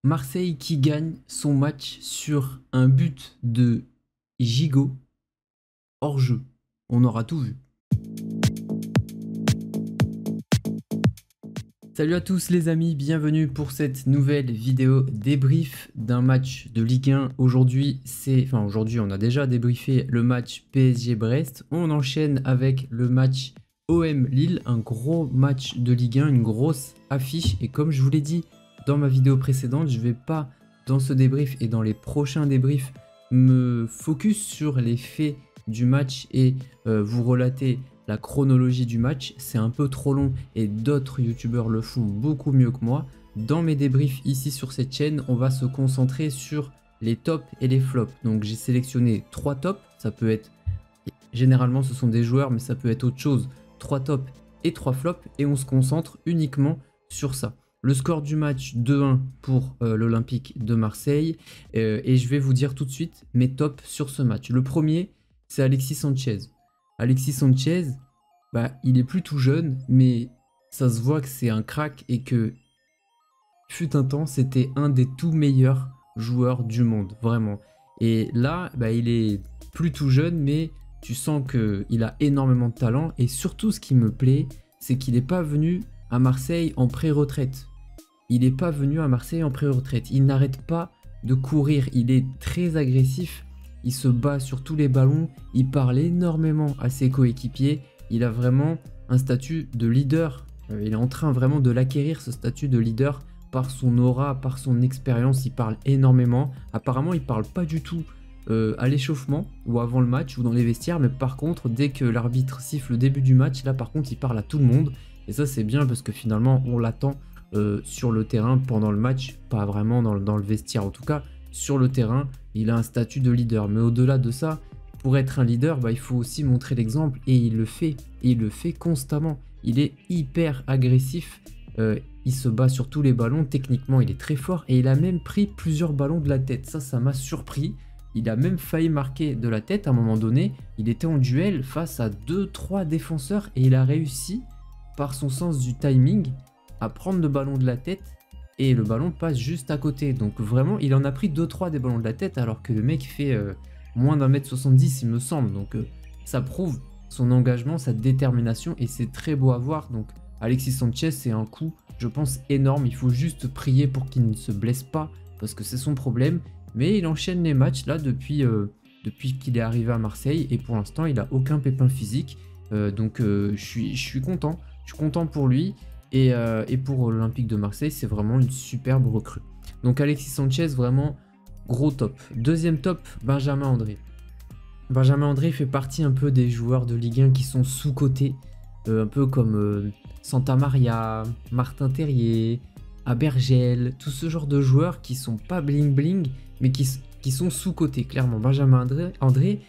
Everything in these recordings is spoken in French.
Marseille qui gagne son match sur un but de Gigot hors jeu. On aura tout vu. Salut à tous les amis, bienvenue pour cette nouvelle vidéo débrief d'un match de Ligue 1. Aujourd'hui on a déjà débriefé le match PSG-Brest. On enchaîne avec le match OM-Lille, un gros match de Ligue 1, une grosse affiche. Et comme je vous l'ai dit dans ma vidéo précédente, je ne vais pas dans ce débrief et dans les prochains débriefs me focus sur les faits du match et vous relater la chronologie du match. C'est un peu trop long et d'autres youtubeurs le font beaucoup mieux que moi. Dans mes débriefs ici sur cette chaîne, on va se concentrer sur les tops et les flops. Donc j'ai sélectionné 3 tops, ça peut être, généralement ce sont des joueurs mais ça peut être autre chose, 3 tops et 3 flops, et on se concentre uniquement sur ça. Le score du match 2-1 pour l'Olympique de Marseille, et je vais vous dire tout de suite mes tops sur ce match. Le premier, c'est Alexis Sanchez. Alexis Sanchez, il est plus tout jeune, mais ça se voit que c'est un crack et que fut un temps, c'était un des tout meilleurs joueurs du monde, vraiment. Et là, il est plus tout jeune, mais tu sens qu'il a énormément de talent. Et surtout, ce qui me plaît, c'est qu'il n'est pas venu à Marseille en pré-retraite. Il n'est pas venu à Marseille en pré-retraite. Il n'arrête pas de courir. Il est très agressif. Il se bat sur tous les ballons. Il parle énormément à ses coéquipiers. Il a vraiment un statut de leader. Il est en train vraiment de l'acquérir, ce statut de leader, par son aura, par son expérience. Il parle énormément. Apparemment, il ne parle pas du tout à l'échauffement ou avant le match ou dans les vestiaires. Mais par contre, dès que l'arbitre siffle le début du match, là par contre, il parle à tout le monde. Et ça, c'est bien parce que finalement, on l'attend sur le terrain pendant le match, pas vraiment dans le vestiaire. En tout cas, sur le terrain, il a un statut de leader. Mais au-delà de ça, pour être un leader, il faut aussi montrer l'exemple, et il le fait. Et il le fait constamment. Il est hyper agressif. Il se bat sur tous les ballons. Techniquement, il est très fort. Et il a même pris plusieurs ballons de la tête. Ça m'a surpris. Il a même failli marquer de la tête à un moment donné. Il était en duel face à 2-3 défenseurs. Et il a réussi, par son sens du timing, à prendre le ballon de la tête. Et le ballon passe juste à côté. Donc vraiment, il en a pris 2-3 des ballons de la tête, alors que le mec fait moins d'1m70, il me semble. Donc ça prouve son engagement, sa détermination, et c'est très beau à voir. Donc Alexis Sanchez, c'est un coup, je pense, énorme. Il faut juste prier pour qu'il ne se blesse pas, parce que c'est son problème. Mais il enchaîne les matchs là depuis qu'il est arrivé à Marseille, et pour l'instant, il n'a aucun pépin physique. Donc je suis content. Je suis content pour lui. Et pour l'Olympique de Marseille, c'est vraiment une superbe recrue. Donc Alexis Sanchez, vraiment gros top. Deuxième top, Benjamin André. Benjamin André fait partie un peu des joueurs de Ligue 1 qui sont sous-cotés. Un peu comme Santa Maria, Martin Terrier, Abergel, tout ce genre de joueurs qui sont pas bling bling, mais qui sont sous-cotés, clairement. Benjamin André,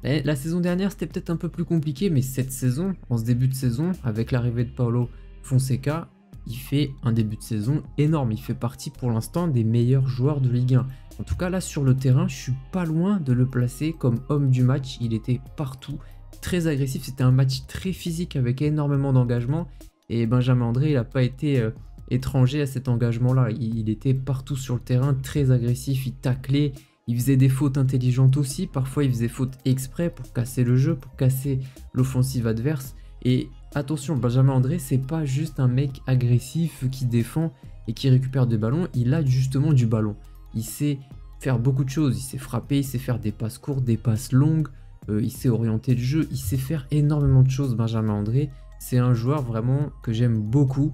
la saison dernière, c'était peut-être un peu plus compliqué, mais cette saison, en ce début de saison, avec l'arrivée de Paulo Fonseca, il fait un début de saison énorme. Il fait partie pour l'instant des meilleurs joueurs de Ligue 1. En tout cas, là sur le terrain, je suis pas loin de le placer comme homme du match. Il était partout, très agressif. C'était un match très physique avec énormément d'engagement. Et Benjamin André, il n'a pas été étranger à cet engagement-là. Il était partout sur le terrain, très agressif. Il taclait, il faisait des fautes intelligentes aussi. Parfois, il faisait faute exprès pour casser le jeu, pour casser l'offensive adverse. Et attention, Benjamin André, c'est pas juste un mec agressif qui défend et qui récupère des ballons. Il a justement du ballon. Il sait faire beaucoup de choses. Il sait frapper, il sait faire des passes courtes, des passes longues. Il sait orienter le jeu. Il sait faire énormément de choses, Benjamin André. C'est un joueur vraiment que j'aime beaucoup.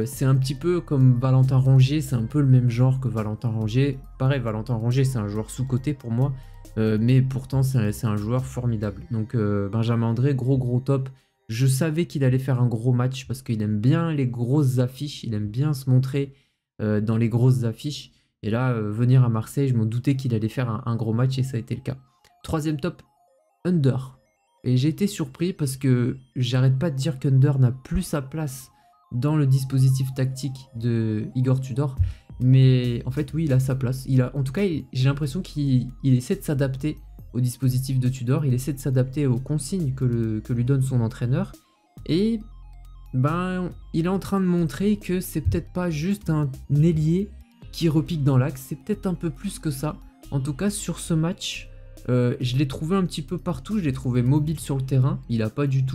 C'est un petit peu comme Valentin Rongier. C'est un peu le même genre que Valentin Rongier. Pareil, Valentin Rongier, c'est un joueur sous-coté pour moi. Mais pourtant, c'est un joueur formidable. Donc Benjamin André, gros top. Je savais qu'il allait faire un gros match parce qu'il aime bien les grosses affiches, il aime bien se montrer dans les grosses affiches. Et là, venir à Marseille, je m'en doutais qu'il allait faire un gros match, et ça a été le cas. Troisième top, Under. Et j'ai été surpris parce que j'arrête pas de dire qu'Under n'a plus sa place dans le dispositif tactique de Igor Tudor. Mais en fait, oui, il a sa place. En tout cas, j'ai l'impression qu'il essaie de s'adapter au dispositif de Tudor, il essaie de s'adapter aux consignes que lui donne son entraîneur, et il est en train de montrer que c'est peut-être pas juste un ailier qui repique dans l'axe. C'est peut-être un peu plus que ça. En tout cas, sur ce match, je l'ai trouvé un petit peu partout. Je l'ai trouvé mobile sur le terrain. Il n'est pas du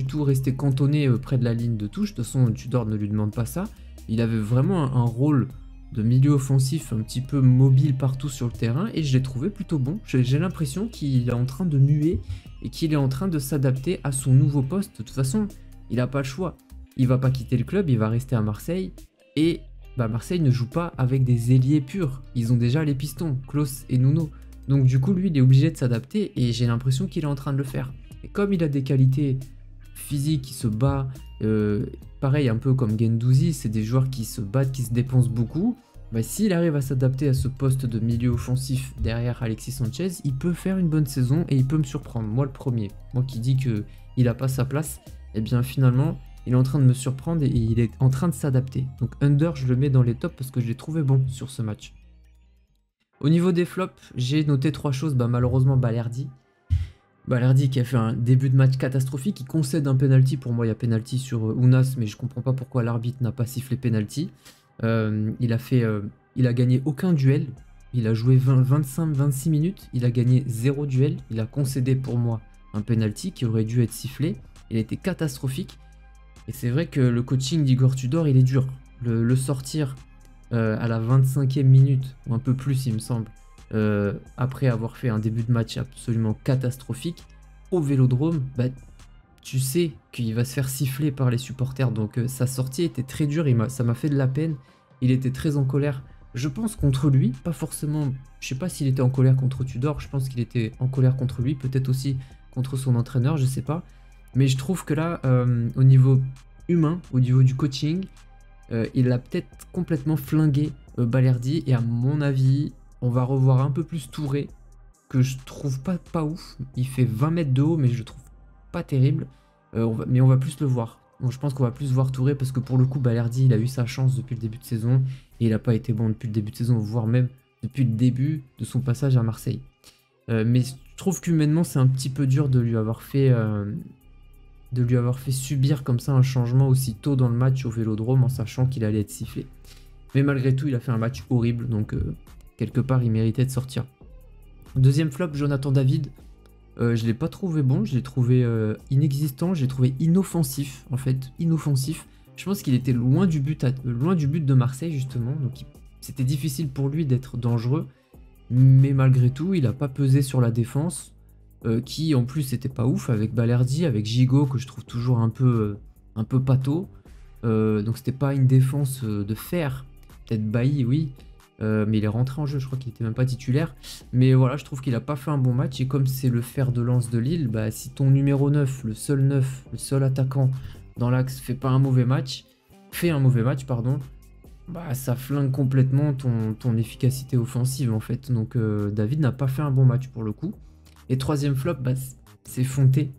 tout resté cantonné près de la ligne de touche. De toute façon, Tudor ne lui demande pas ça. Il avait vraiment un rôle de milieu offensif un petit peu mobile partout sur le terrain. Et je l'ai trouvé plutôt bon. J'ai l'impression qu'il est en train de muer et qu'il est en train de s'adapter à son nouveau poste. De toute façon, il n'a pas le choix. Il va pas quitter le club, il va rester à Marseille. Et Marseille ne joue pas avec des ailiers purs. Ils ont déjà les pistons, Klose et Nuno. Donc du coup, lui, il est obligé de s'adapter et j'ai l'impression qu'il est en train de le faire. Et comme il a des qualités physiques, il se bat, pareil, un peu comme Guendouzi, c'est des joueurs qui se battent, qui se dépensent beaucoup. S'il arrive à s'adapter à ce poste de milieu offensif derrière Alexis Sanchez, il peut faire une bonne saison et il peut me surprendre. Moi, le premier. Moi qui dis qu'il n'a pas sa place, et bien finalement, il est en train de me surprendre et il est en train de s'adapter. Donc under, je le mets dans les tops parce que je l'ai trouvé bon sur ce match. Au niveau des flops, j'ai noté 3 choses. Malheureusement, Balerdi. Balerdi qui a fait un début de match catastrophique. Il concède un penalty. Pour moi, il y a penalty sur Ounas, mais je comprends pas pourquoi l'arbitre n'a pas sifflé penalty. Il a gagné aucun duel. Il a joué 25-26 minutes. Il a gagné 0 duel. Il a concédé pour moi un penalty qui aurait dû être sifflé. Il a été catastrophique. Et c'est vrai que le coaching d'Igor Tudor, il est dur. Le sortir à la 25e minute, ou un peu plus il me semble, après avoir fait un début de match absolument catastrophique, au Vélodrome, tu sais qu'il va se faire siffler par les supporters. Donc sa sortie était très dure, ça m'a fait de la peine. Il était très en colère, je pense contre lui, pas forcément, je sais pas s'il était en colère contre Tudor, je pense qu'il était en colère contre lui, peut-être aussi contre son entraîneur, je sais pas. Mais je trouve que là, au niveau humain, au niveau du coaching, il a peut-être complètement flingué Balerdi. Et à mon avis, on va revoir un peu plus Touré, que je trouve pas ouf. Il fait 20 mètres de haut, mais je le trouve pas terrible. Mais on va plus le voir. Donc, je pense qu'on va plus voir Touré, parce que pour le coup, Balerdi, il a eu sa chance depuis le début de saison. Et il n'a pas été bon depuis le début de saison, voire même depuis le début de son passage à Marseille. Mais je trouve qu'humainement, c'est un petit peu dur de lui avoir fait subir comme ça un changement aussi tôt dans le match au Vélodrome en sachant qu'il allait être sifflé. Mais malgré tout, il a fait un match horrible, donc quelque part, il méritait de sortir. Deuxième flop, Jonathan David. Je l'ai pas trouvé bon, je l'ai trouvé inexistant, je l'ai trouvé inoffensif, en fait, inoffensif. Je pense qu'il était loin du but de Marseille, justement, donc c'était difficile pour lui d'être dangereux. Mais malgré tout, il n'a pas pesé sur la défense. Qui en plus était pas ouf avec Balerdi, avec Gigot que je trouve toujours un peu pâteau. Donc c'était pas une défense de fer. Peut-être Bailly, oui. Mais il est rentré en jeu, je crois qu'il était même pas titulaire. Mais voilà, je trouve qu'il a pas fait un bon match. Et comme c'est le fer de lance de Lille, si ton numéro 9, le seul attaquant dans l'axe fait un mauvais match, ça flingue complètement ton efficacité offensive en fait. Donc David n'a pas fait un bon match pour le coup. Et troisième flop, c'est Fonté.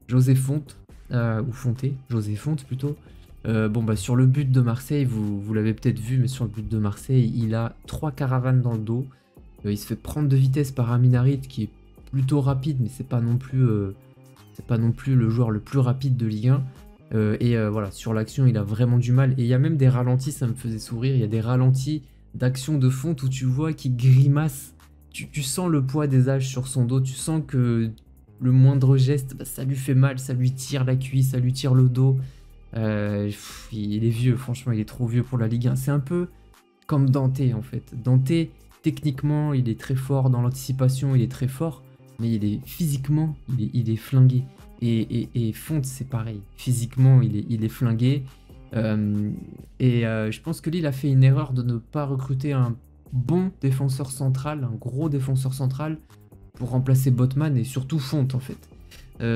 José Fonte. Ou Fonté. José Fonte plutôt. Sur le but de Marseille, vous l'avez peut-être vu, mais sur le but de Marseille, il a 3 caravanes dans le dos. Il se fait prendre de vitesse par Amin Harit, qui est plutôt rapide, mais c'est pas non plus le joueur le plus rapide de Ligue 1. Voilà, sur l'action, il a vraiment du mal. Et il y a même des ralentis, ça me faisait sourire. Il y a des ralentis d'action de Fonte où tu vois qu'il grimace. Tu sens le poids des âges sur son dos, tu sens que le moindre geste, ça lui fait mal, ça lui tire la cuisse, ça lui tire le dos. Il est vieux, franchement, il est trop vieux pour la Ligue 1. C'est un peu comme Dante en fait. Dante, techniquement, il est très fort dans l'anticipation, il est très fort, mais physiquement, il est flingué. Et Fonte, c'est pareil. Physiquement, il est flingué. Je pense que Lille a fait une erreur de ne pas recruter un bon défenseur central, un gros défenseur central pour remplacer Botman et surtout Fonte en fait.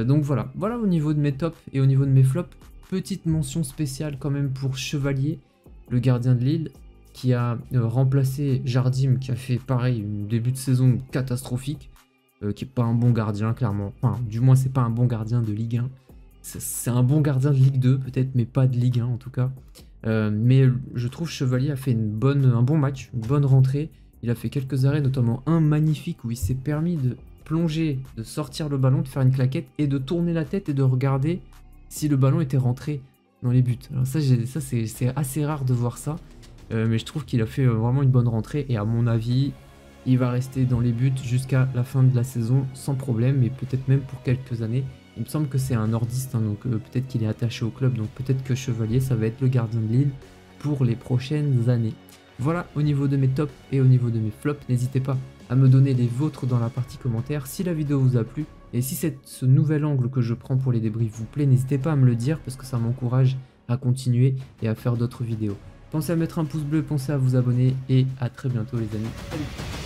Donc voilà au niveau de mes tops et au niveau de mes flops. Petite mention spéciale quand même pour Chevalier, le gardien de Lille, qui a remplacé Jardim, qui a fait pareil, un début de saison catastrophique, qui est pas un bon gardien clairement, enfin du moins c'est pas un bon gardien de Ligue 1, c'est un bon gardien de Ligue 2 peut-être, mais pas de Ligue 1 en tout cas. Mais je trouve Chevalier a fait un bon match, une bonne rentrée. Il a fait quelques arrêts, notamment un magnifique où il s'est permis de plonger, de sortir le ballon, de faire une claquette et de tourner la tête et de regarder si le ballon était rentré dans les buts. Alors ça c'est assez rare de voir ça. mais je trouve qu'il a fait vraiment une bonne rentrée et à mon avis, il va rester dans les buts jusqu'à la fin de la saison sans problème et peut-être même pour quelques années. Il me semble que c'est un nordiste, hein, donc peut-être qu'il est attaché au club, donc peut-être que Chevalier, ça va être le gardien de Lille pour les prochaines années. Voilà au niveau de mes tops et au niveau de mes flops. N'hésitez pas à me donner les vôtres dans la partie commentaire si la vidéo vous a plu. Et si ce nouvel angle que je prends pour les débriefs vous plaît, n'hésitez pas à me le dire parce que ça m'encourage à continuer et à faire d'autres vidéos. Pensez à mettre un pouce bleu, pensez à vous abonner et à très bientôt les amis. Salut!